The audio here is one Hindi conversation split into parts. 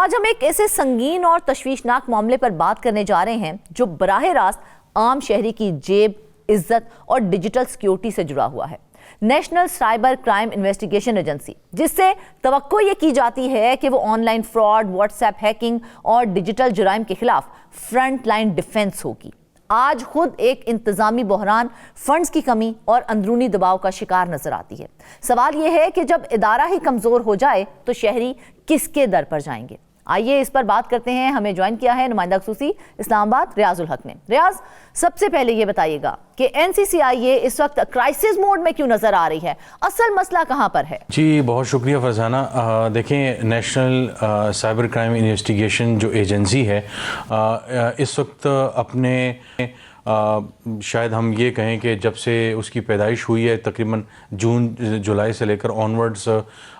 आज हम एक ऐसे संगीन और तशवीशनाक मामले पर बात करने जा रहे हैं जो बराह रास्त आम शहरी की जेब, इज्जत और डिजिटल सिक्योरिटी से जुड़ा हुआ है। National cyber crime investigation agency, जिससे तवक्को ये की जाती है कि वो ऑनलाइन फ्रॉड, व्हाट्सएप हैकिंग और डिजिटल जुराइम के खिलाफ फ्रंट लाइन डिफेंस होगी, आज खुद एक इंतजामी बहरान, फंड्स की कमी और अंदरूनी दबाव का शिकार नजर आती है। सवाल यह है कि जब इदारा ही कमजोर हो जाए तो शहरी किसके दर पर जाएंगे? आइए इस पर बात करते हैं। हमें ज्वाइन किया है नुमाइंदा खसूसी इस्लामाबाद रियाजुल हक ने। रियाज, सबसे पहले ये बताइएगा कि NCCIA इस वक्त क्राइसिस मोड में क्यों नजर आ रही है? असल मसला कहां पर है? जी बहुत शुक्रिया फरजाना। देखें, नेशनल साइबर क्राइम इन्वेस्टिगेशन जो एजेंसी है इस वक्त अपने शायद हम ये कहें कि जब से उसकी पैदाइश हुई है तकरीबन जून जुलाई से लेकर ऑनवर्ड्स,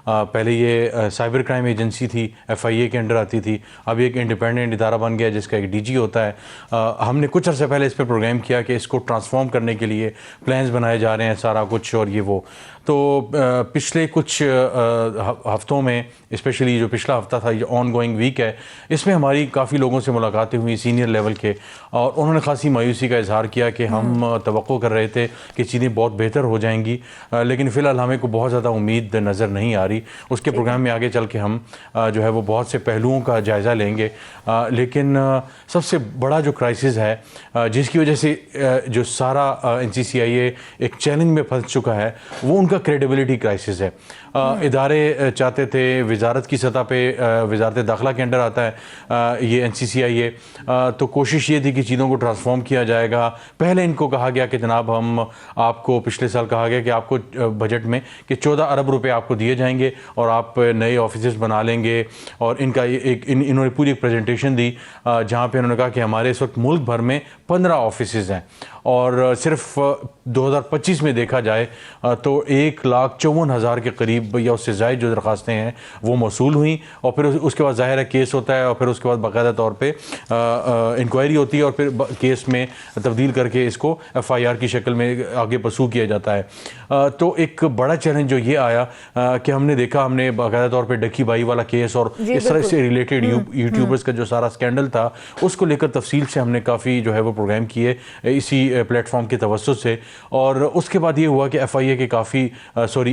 पहले ये साइबर क्राइम एजेंसी थी, FIA के अंडर आती थी। अब एक इंडिपेंडेंट इदारा बन गया जिसका एक DG होता है। हमने कुछ अर्से पहले इस पर प्रोग्राम किया कि इसको ट्रांसफॉर्म करने के लिए प्लान्स बनाए जा रहे हैं, सारा कुछ और ये वो। तो पिछले कुछ हफ्तों में, स्पेशली जो पिछला हफ्ता था, ये ऑनगोइंग वीक है, इसमें हमारी काफ़ी लोगों से मुलाकातें हुई सीनियर लेवल के, और उन्होंने खासी मायूसी का इजहार किया कि हम तवक्को कर रहे थे कि चीज़ें बहुत बेहतर हो जाएंगी, लेकिन फ़िलहाल हमें को बहुत ज़्यादा उम्मीद नज़र नहीं आ रही। उसके प्रोग्राम में आगे चल के हम जो है वो बहुत से पहलुओं का जायज़ा लेंगे, लेकिन सबसे बड़ा जो क्राइसिस है जिसकी वजह से जो सारा NCCIA एक चैलेंज में फंस चुका है, वो उनका क्रेडिबिलिटी क्राइसिस है। इदारे चाहते थे, वजारत की सतह पे, वजारत दाखिला के अंडर आता है ये NCCIA, तो कोशिश ये थी कि चीज़ों को ट्रांसफॉर्म किया जाएगा। पहले इनको कहा गया कि जनाब हम आपको, पिछले साल कहा गया कि आपको बजट में कि 14 अरब रुपए आपको दिए जाएंगे और आप नए ऑफिस बना लेंगे, और इनका इन्होंने पूरी एक प्रेजेंटेशन दी जहाँ पे उन्होंने कहा कि हमारे इस वक्त मुल्क भर में 15 ऑफिस हैं, और सिर्फ 2025 में देखा जाए तो 1,54,000 के करीब या उससे ज़ायद जो दरख्वास्तें हैं वो मौसूल हुई। और फिर उसके बाद ज़ाहिर है केस होता है, और फिर उसके बाद बाकायदा तौर पे इंक्वायरी होती है, और फिर केस में तब्दील करके इसको FIR की शक्ल में आगे पसू किया जाता है। तो एक बड़ा चैलेंज जो ये आया कि हमने देखा, हमने बाकायदा तौर पर डकी बाई वाला केस और इस तरह से रिलेटेड यूट्यूबर्स का जो सारा स्कैंडल था, उसको लेकर तफसील से हमने काफ़ी जो है वो प्रोग्राम किए इसी प्लेटफॉर्म के तवज्जुह से। और उसके बाद ये हुआ कि FIA के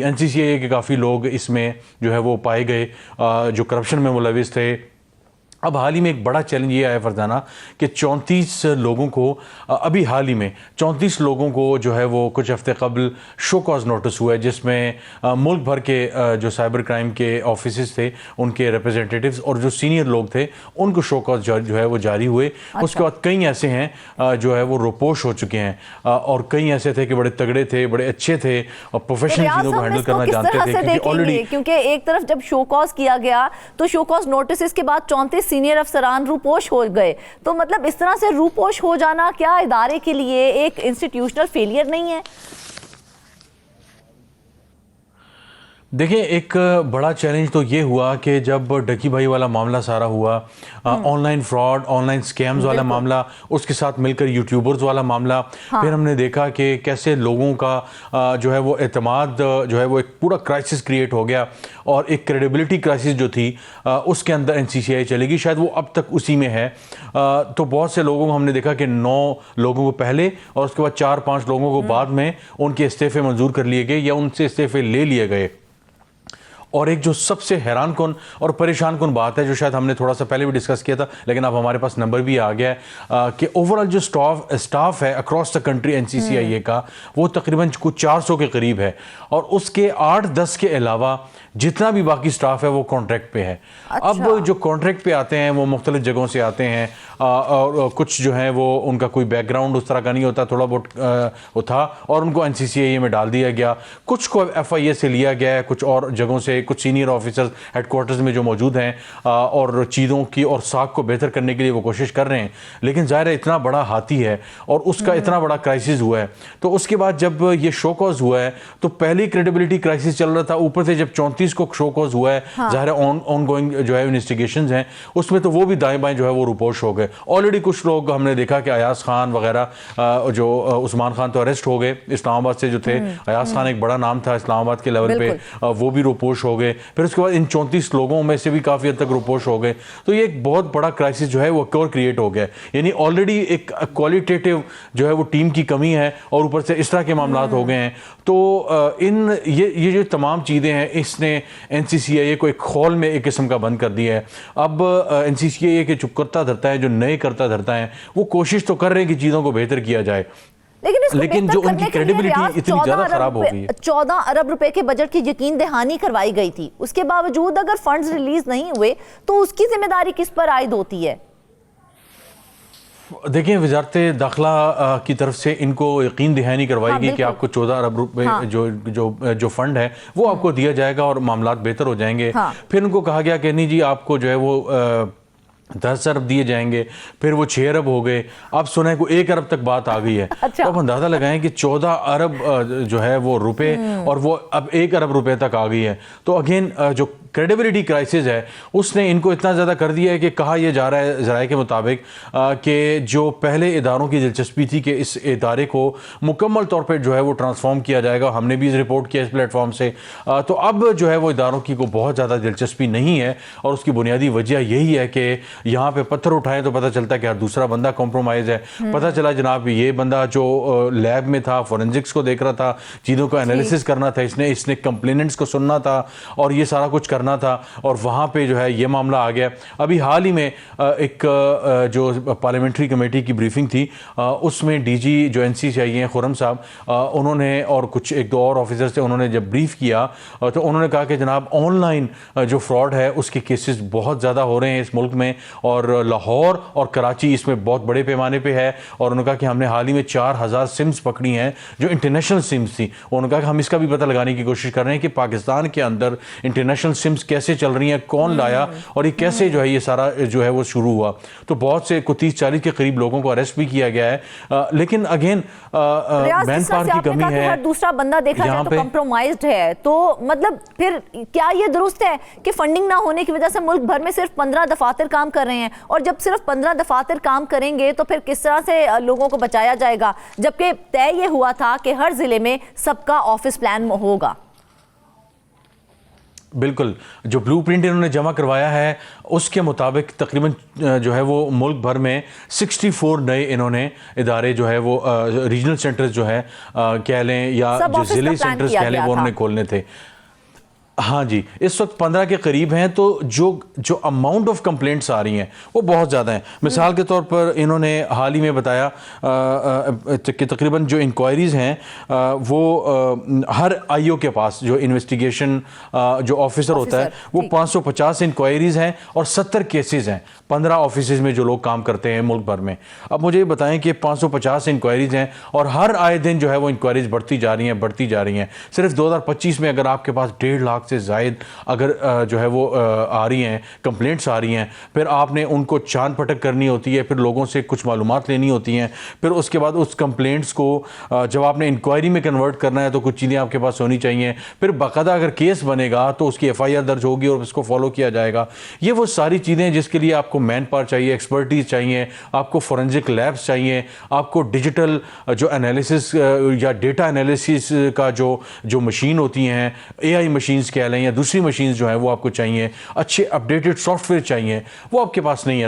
NCCIA के काफ़ी लोग इसमें जो है वो पाए गए जो करप्शन में मुलविस थे। अब हाल ही में एक बड़ा चैलेंज ये आया फरजाना कि 34 लोगों को, अभी हाल ही में 34 लोगों को जो है वो कुछ हफ्ते कबल शो कॉज नोटिस हुआ है, जिसमें मुल्क भर के जो साइबर क्राइम के ऑफिसेस थे, उनके रिप्रेजेंटेटिव्स और जो सीनियर लोग थे, उनको शो कॉज जो है वो जारी हुए। अच्छा। उसके बाद कई ऐसे हैं जो है वो रोपोश हो चुके हैं, और कई ऐसे थे कि बड़े तगड़े थे, बड़े अच्छे थे और प्रोफेशनल चीज़ों को हैंडल करना जानते थे, क्योंकि ऑलरेडी, क्योंकि एक तरफ जब शो कॉज किया गया तो शो कॉज नोटिस के बाद 34 सीनियर अफसरान रूपोश हो गए। तो मतलब इस तरह से रूपोश हो जाना क्या इदारे के लिए एक इंस्टीट्यूशनल फेलियर नहीं है? देखिए, एक बड़ा चैलेंज तो ये हुआ कि जब डकी भाई वाला मामला सारा हुआ, ऑनलाइन फ्रॉड, ऑनलाइन स्कैम्स वाला मामला, उसके साथ मिलकर यूट्यूबर्स वाला मामला, फिर हमने देखा कि कैसे लोगों का जो है वो एतमाद जो है वो एक पूरा क्राइसिस क्रिएट हो गया, और एक क्रेडिबिलिटी क्राइसिस जो थी उसके अंदर NCCIA चलेगी, शायद वो अब तक उसी में है। तो बहुत से लोगों को हमने देखा कि 9 लोगों को पहले और उसके बाद 4-5 लोगों को बाद में उनके इस्तीफे मंजूर कर लिए गए या उनसे इस्तीफे ले लिए गए। और एक जो सबसे हैरान कौन और परेशान कौन बात है, जो शायद हमने थोड़ा सा पहले भी डिस्कस किया था, लेकिन अब हमारे पास नंबर भी आ गया है कि ओवरऑल जो स्टाफ है अक्रॉस द कंट्री NCCIA का, वो तकरीबन कुछ 400 के करीब है, और उसके 8-10 के अलावा जितना भी बाकी स्टाफ है वो कॉन्ट्रैक्ट पे है। अच्छा। अब जो कॉन्ट्रैक्ट पे आते हैं वो मुख्तलिफ जगहों से आते हैं, और कुछ जो है वो उनका कोई बैकग्राउंड उस तरह का नहीं होता, थोड़ा बहुत वो था, और उनको NCCIA में डाल दिया गया। कुछ को FIA से लिया गया है, कुछ और जगहों से, कुछ सीनियर ऑफिसर्स हेडक्वार्टर्स में जो मौजूद हैं, और चीज़ों की और साख को बेहतर करने के लिए वो कोशिश कर रहे हैं। लेकिन ज़ाहिर है इतना बड़ा हाथी है और उसका इतना बड़ा क्राइसिस हुआ है, तो उसके बाद जब ये शो कॉज हुआ है तो पहली क्रेडिबिलिटी क्राइसिस चल रहा था, ऊपर से जब 34 को शो कॉज हुआ है, ज़ाहिर है ऑन गोइंग जो है इन्वेस्टिगेशंस हैं, उसमें तो वो भी दाएं बाएं जो है वो रुपोश हो गए। ऑलरेडी कुछ लोग हमने देखा कि अयाज खान वगैरह, जो उस्मान खान तो अरेस्ट हो गए इस्लामाबाद से जो थे, अयाज खान एक बड़ा नाम था इस्लामाबाद के लेवल पे, वो भी रुपोश हो गए, फिर उसके बाद इन 34 लोगों में से भी काफ़ी हद तक रुपोश हो गए। तो ये एक बहुत बड़ा क्राइसिस जो है वो और क्रिएट हो गया, यानी ऑलरेडी एक क्वालिटेटिव जो है वो टीम की कमी है और ऊपर से इस तरह के मामला हो गए हैं। तो ये जो तमाम चीज़ें हैं इसने NCCIA को एक खौल में एक किस्म का बंद कर दिया है। अब NCCIA के चुप करता धरता है, जो नए करता धरता है, वो कोशिश तो कर रहे हैं कि चीज़ों को बेहतर किया जाए, लेकिन जो उनकी क्रेडिबिलिटी इतनी ज्यादा खराब हो गई है। 14 अरब रुपए के बजट की यकीन दहानी करवाई गई थी, उसके बावजूद अगर फंड्स रिलीज नहीं हुए तो उसकी जिम्मेदारी किस पर आयद होती है? देखिए, वजारत दाखिला की तरफ से इनको यकीन दहानी करवाई गई कि आपको 14 अरब रुपए जो फंड है वो आपको दिया जाएगा और मामला बेहतर हो जाएंगे। फिर उनको कहा गया कि नहीं जी, आपको जो है वो 10 अरब दिए जाएंगे, फिर वो 6 अरब हो गए, अब सुना है को 1 अरब तक बात आ गई है। अच्छा। तो आप अंदाजा लगाएं कि 14 अरब जो है वो रुपए और वो अब 1 अरब रुपए तक आ गई है। तो अगेन जो क्रेडिबिलिटी क्राइसिस है उसने इनको इतना ज़्यादा कर दिया है कि कहा यह जा रहा है ज़राए के मुताबिक कि जो पहले इदारों की दिलचस्पी थी कि इस इदारे को मुकम्मल तौर पर जो है वो ट्रांसफॉर्म किया जाएगा, हमने भी रिपोर्ट किया इस प्लेटफॉर्म से, तो अब जो है वो इदारों की को बहुत ज़्यादा दिलचस्पी नहीं है। और उसकी बुनियादी वजह यही है कि यहाँ पे पत्थर उठाएं तो पता चलता है कि हर दूसरा बंदा कॉम्प्रोमाइज़ है। पता चला जनाब ये बंदा जो लैब में था, फोरेंसिक्स को देख रहा था, चीज़ों का एनालिसिस करना था, इसने कंप्लेनेंट्स को सुनना था और ये सारा कुछ करना था, और वहाँ पे जो है ये मामला आ गया। अभी हाल ही में एक जो पार्लियामेंट्री कमेटी की ब्रीफिंग थी उसमें DG जो NCCIA हैं खुर्रम साहब, उन्होंने और कुछ 1-2 और ऑफिसर से उन्होंने जब ब्रीफ किया तो उन्होंने कहा कि जनाब ऑनलाइन जो फ्रॉड है उसके केसेस बहुत ज़्यादा हो रहे हैं इस मुल्क में, और लाहौर और कराची इसमें बहुत बड़े पैमाने पे है। और उन्होंने कहा कि हमने हाल ही में 4000 सिम्स पकड़ी हैं जो इंटरनेशनल सिम्स थी। उन्होंने कहा कि हम इसका भी पता लगाने की कोशिश कर रहे हैं कि पाकिस्तान के अंदर इंटरनेशनल सिम्स कैसे चल रही हैं, कौन लाया और ये कैसे जो है ये सारा जो है वो शुरू हुआ। तो बहुत से 30-40 के करीब लोगों को अरेस्ट भी किया गया है। लेकिन अगेन मैन पावर की कमी है, हर दूसरा बंदा देखा जाए तो कॉम्प्रोमाइज्ड है। तो मतलब फिर क्या ये दुरुस्त है कि फंडिंग ना होने की वजह से मुल्क भर में सिर्फ 15 दफातर काम कर रहे हैं, और जब सिर्फ 15 दफातर काम करेंगे तो फिर किस तरह से लोगों को बचाया जाएगा, जबकि तय ये हुआ था कि हर जिले में सबका ऑफिस प्लान होगा? बिल्कुल, जो ब्लूप्रिंट इन्होंने जमा करवाया है उसके मुताबिक तकरीबन जो है वो मुल्क भर में 64 नए इन्होंने इदारे जो है वो रीजनल सेंटर्स जो है कह लें या जो जिले सेंटर्स कह लें वो उन्होंने खोलने थे। हाँ जी, इस वक्त 15 के करीब हैं। तो जो अमाउंट ऑफ कंप्लेंट्स आ रही हैं वो बहुत ज़्यादा हैं। मिसाल के तौर पर इन्होंने हाल ही में बताया कि तकरीबन जो इंक्वायरीज़ हैं वो हर IO के पास जो इन्वेस्टिगेशन जो ऑफिसर होता है वो 550 इंक्वायरीज़ हैं और 70 केसेस हैं 15 ऑफिस में जो लोग काम करते हैं मुल्क भर में। अब मुझे ये बताएं कि 550 इंक्वायरीज़ हैं और हर आए दिन जो है वो इंक्वायरीज़ बढ़ती जा रही हैं। सिर्फ 2025 में अगर आपके पास 1.5 लाख से ज़ायद अगर जो है वो आ रही हैं कंप्लेंट्स आ रही हैं, फिर आपने उनको चांद पटक करनी होती है, फिर लोगों से कुछ मालूमात लेनी होती हैं, फिर उसके बाद उस कंप्लेंट्स को जब आपने इंक्वायरी में कन्वर्ट करना है तो कुछ चीज़ें आपके पास होनी चाहिए, फिर बाकायदा अगर केस बनेगा तो उसकी FIR दर्ज होगी और उसको फॉलो किया जाएगा। ये वो सारी चीज़ें जिसके लिए आपको मैन पावर चाहिए, एक्सपर्टीज़ चाहिए, आपको फोरेंसिक लैब्स चाहिए, आपको डिजिटल जो एनालिसिस या डेटा एनालिसिस का जो मशीन होती हैं, AI मशीन्स कह लें या दूसरी मशीन्स जो है वो आपको चाहिए, अच्छे अपडेटेड सॉफ्टवेयर चाहिए, वो आपके पास नहीं है।